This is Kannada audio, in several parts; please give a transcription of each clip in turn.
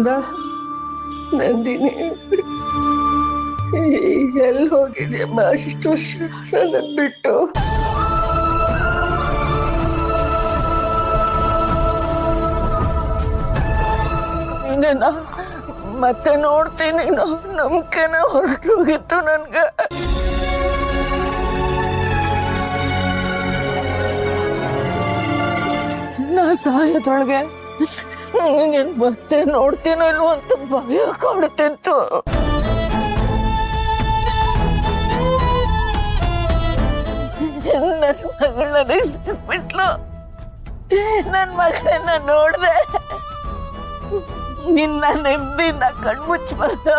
ಕಂದ, ನಂದಿನಿ ಎಲ್ಲಿ ಹೋಗಿದ್ಯಮ್ಮ ಅಷ್ಟು ವರ್ಷ ನನ್ನ ಬಿಟ್ಟು? ನಿನ್ನ ಮತ್ತೆ ನೋಡ್ತೀನಿ ನಂಬಿಕೆನ ಹೊರಟೋಗಿತ್ತು ನನ್ಗೆ. ನಾ ಸಾಯದೊಳಗೆ ನೀನ್ ಮತ್ತೆ ನೋಡ್ತೀನಲ್ವ ಅಂತ ಭಯ ಕಾಡುತ್ತಿತ್ತು. ನನ್ನ ಮಗಳನ್ನ ಸಿಕ್ಬಿಟ್ಲು. ನನ್ ಮಗಳನ್ನ ನೋಡ್ದೆ, ನಿನ್ನ ನೆಮ್ಮದಿನ ಕಣ್ಮುಚ್ಚಬಾರ್ದು.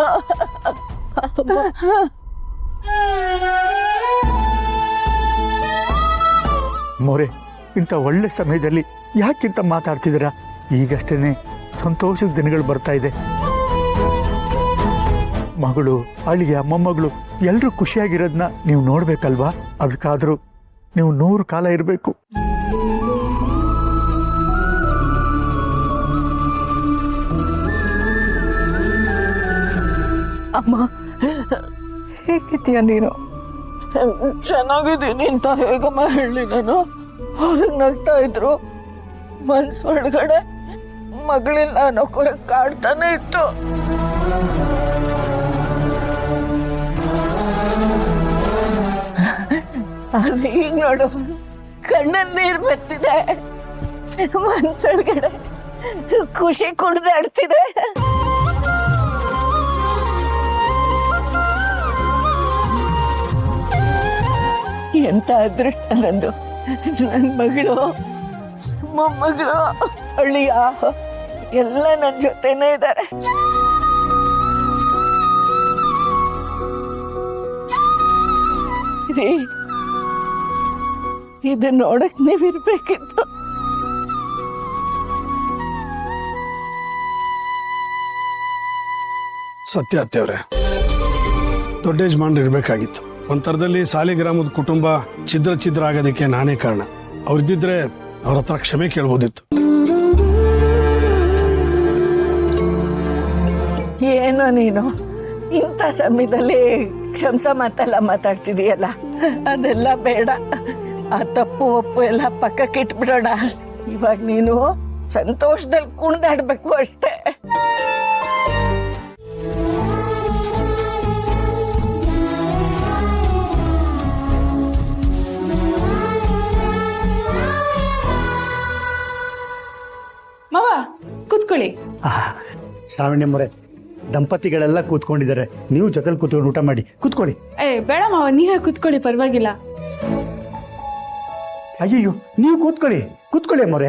ಮೋರೆ, ಇಂಥ ಒಳ್ಳೆ ಸಮಯದಲ್ಲಿ ಯಾಕಿಂತ ಮಾತಾಡ್ತಿದ್ದೀರಾ? ಈಗಷ್ಟೇನೆ ಸಂತೋಷದ ದಿನಗಳು ಬರ್ತಾ ಇದೆ. ಮಗಳು, ಅಳಿಯ, ಮೊಮ್ಮಗಳು ಎಲ್ಲರೂ ಖುಷಿಯಾಗಿರೋದನ್ನ ನೀವು ನೋಡ್ಬೇಕಲ್ವಾ? ಅದಕ್ಕಾದ್ರೂ ನೀವು 100 ಕಾಲ ಇರಬೇಕು. ಅಮ್ಮ, ಹೇಗಿದ್ದೀಯ ನೀನು? ಚೆನ್ನಾಗಿದ್ದೀನಿ ಅಂತ ಹೇಗಮ್ಮ ಹೇಳಿ ನಾನು? ಅವ್ರಿಗೆ ನಗ್ತಾ ಇದ್ರು, ಮನ್ಸೊಳಗಡೆ ಮಗಳಿಲ್ಲ ಅನ್ನೋ ಕೊರಗೆ ಕಾಡ್ತಾನೆ ಇತ್ತು. ಅದು ಈಗ ನೋಡು, ಕಣ್ಣಲ್ಲಿ ನೀರು ಬರ್ತಿದೆ, ಮನ್ಸೊಳಗಡೆ ಖುಷಿ ಕುಡ್ದಾಡ್ತಿದೆ. ಎಂತ ಅದೃಷ್ಟ ನಂದು. ನನ್ನ ಮಗಳು, ಮೊಮ್ಮಗಳು, ಅಳಿಯ ಎಲ್ಲ ನನ್ನ ಜೊತೆನೇ ಇದ್ದಾರೆ. ಇದನ್ನ ನೋಡಕ್ ನೀವಿರ್ಬೇಕಿತ್ತು. ಸತ್ಯ ಅತ್ತೆಯವ್ರೆ, ದೊಡ್ಡ ಯಜಮಾನ್ರು ಇರ್ಬೇಕಾಗಿತ್ತು. ಒಂಥರದಲ್ಲಿ ಸಾಲಿಗ್ರಾಮದ ಕುಟುಂಬ ಛಿದ್ರ ಆಗೋದಕ್ಕೆ ನಾನೇ ಕಾರಣ. ಅವ್ರಿದ್ದಿದ್ರೆ ಅವ್ರ ಹತ್ರ ಕ್ಷಮೆ ಕೇಳ್ಬೋದಿತ್ತು. ಏನೋ ನೀನು ಇಂಥ ಸಮಯದಲ್ಲಿ ಕ್ಷಮ್ಸ ಮಾತೆಲ್ಲ ಮಾತಾಡ್ತಿದೀಯಲ್ಲ, ಅದೆಲ್ಲ ಬೇಡ. ಆ ತಪ್ಪು ಒಪ್ಪು ಎಲ್ಲ ಪಕ್ಕಕ್ಕೆ ಇಟ್ಬಿಡೋಣ. ಇವಾಗ ನೀನು ಸಂತೋಷದಲ್ಲಿ ಕುಣಿದಾಡ್ಬೇಕು ಅಷ್ಟೇ. ಮಾವ, ಕೂತ್ಕೊಳ್ಳಿ. ಶ್ರಾವಣ್ಯ ಮೊರೆ, ದಂಪತಿಗಳೆಲ್ಲ ಕೂತ್ಕೊಂಡಿದ್ದಾರೆ, ನೀವು ಜೊತೆಲಿ ಕೂತ್ಕೊಂಡು ಊಟ ಮಾಡಿ. ಕೂತ್ಕೊಳ್ಳಿ. ಬೇಡ ಮಾವ, ನೀವೇ ಕೂತ್ಕೊಳ್ಳಿ, ಪರವಾಗಿಲ್ಲ. ಅಯ್ಯಯ್ಯೋ, ನೀವು ಕೂತ್ಕೊಳ್ಳಿ, ಕೂತ್ಕೊಳ್ಳಿ ಮೊರೆ.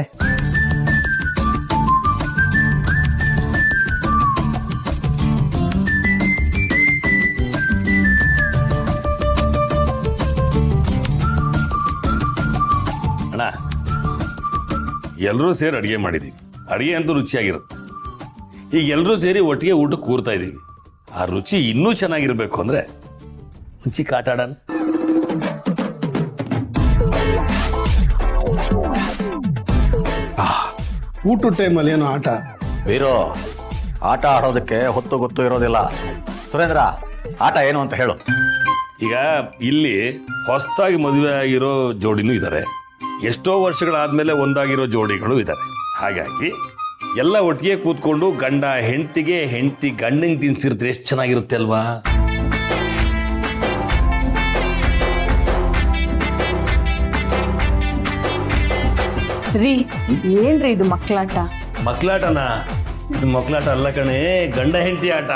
ಅಣ್ಣ, ಎಲ್ಲರೂ ಸೇರಿ ಅಡಿಗೆ ಮಾಡಿದೀವಿ. ಅಡಿಗೆ ಅಂತೂ ರುಚಿಯಾಗಿರುತ್ತೆ. ಈಗ ಎಲ್ಲರೂ ಸೇರಿ ಒಟ್ಟಿಗೆ ಊಟಕ್ಕೆ ಕೂರ್ತಾ ಇದೀವಿ. ಆ ರುಚಿ ಇನ್ನೂ ಚೆನ್ನಾಗಿರ್ಬೇಕು ಅಂದ್ರೆ ರುಚಿ ಕಾಟಾಡಣ. ಊಟ ಟೈಮಲ್ಲಿ ಏನೋ ಆಟ? ವೀರು, ಆಟ ಆಡೋದಕ್ಕೆ ಹೊತ್ತು ಗೊತ್ತು ಇರೋದಿಲ್ಲ. ಸುರೇಂದ್ರ, ಆಟ ಏನು ಅಂತ ಹೇಳು. ಈಗ ಇಲ್ಲಿ ಹೊಸದಾಗಿ ಮದುವೆ ಆಗಿರೋ ಜೋಡಿನೂ ಇದ್ದಾರೆ, ಎಷ್ಟೋ ವರ್ಷಗಳಾದ್ಮೇಲೆ ಒಂದಾಗಿರೋ ಜೋಡಿಗಳು ಇದ್ದಾರೆ. ಹಾಗಾಗಿ ಎಲ್ಲ ಒಟ್ಟಿಗೆ ಕೂತ್ಕೊಂಡು ಗಂಡ ಹೆಂಡತಿಗೆ, ಹೆಂಡತಿ ಗಂಡಂಗೆ ತಿನ್ಸಿರ್ತಾರೆ, ಎಷ್ಟು ಚೆನ್ನಾಗಿರುತ್ತೆ ಅಲ್ವಾ? ರೀ, ಏನ್ರಿ ಇದು ಮಕ್ಕಳಾಟ? ಮಕ್ಕಳಾಟನ? ಇದು ಮಕ್ಕಳಾಟ ಅಲ್ಲ ಕಣೆ, ಗಂಡ ಹೆಂಡತಿ ಆಟ.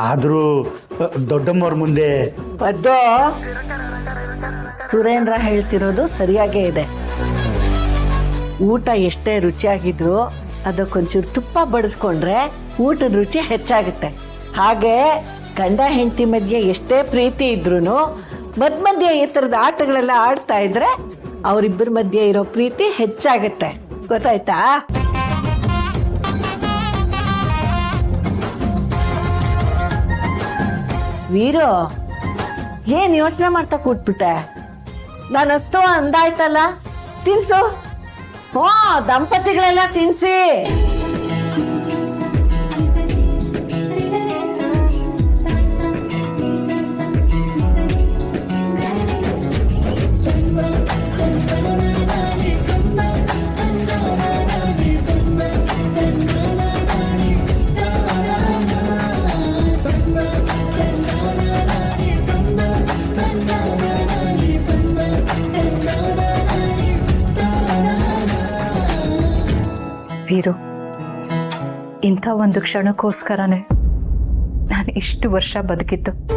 ಆದ್ರೂ ದೊಡ್ಡಮ್ಮವ್ರ ಮುಂದೆ ಬದ್ದೋ, ಸುರೇಂದ್ರ ಹೇಳ್ತಿರೋದು ಸರಿಯಾಗೇ ಇದೆ. ಊಟ ಎಷ್ಟೇ ರುಚಿಯಾಗಿದ್ರು ಅದಕ್ಕೊಂಚೂರು ತುಪ್ಪ ಬಡಿಸ್ಕೊಂಡ್ರೆ ಊಟದ ರುಚಿ ಹೆಚ್ಚಾಗುತ್ತೆ. ಹಾಗೆ ಗಂಡ ಹೆಂಡತಿ ಮಧ್ಯೆ ಎಷ್ಟೇ ಪ್ರೀತಿ ಇದ್ರೂ ಮಧ್ಯ ಈ ತರದ ಆಟಗಳೆಲ್ಲ ಆಡ್ತಾ ಇದ್ರೆ ಅವರಿಬ್ಬರ ಮಧ್ಯೆ ಇರೋ ಪ್ರೀತಿ ಹೆಚ್ಚಾಗುತ್ತೆ. ಗೊತ್ತಾಯ್ತಾ? ವೀರು, ಏನ್ ಯೋಚನೆ ಮಾಡ್ತಾ ಕೂತ್ಬಿಟ್ಟೆ? ನಾನು ಅಷ್ಟು ಅಂದಾಯ್ತಲ್ಲ, ತಿನ್ಸು. ಓ ದಂಪತಿಗಳೆಲ್ಲ ತಿನ್ಸಿ. ವೀರು, ಇಂಥ ಒಂದು ಕ್ಷಣಕ್ಕೋಸ್ಕರನೇ ನಾನು ಇಷ್ಟು ವರ್ಷ ಬದುಕಿದ್ದು.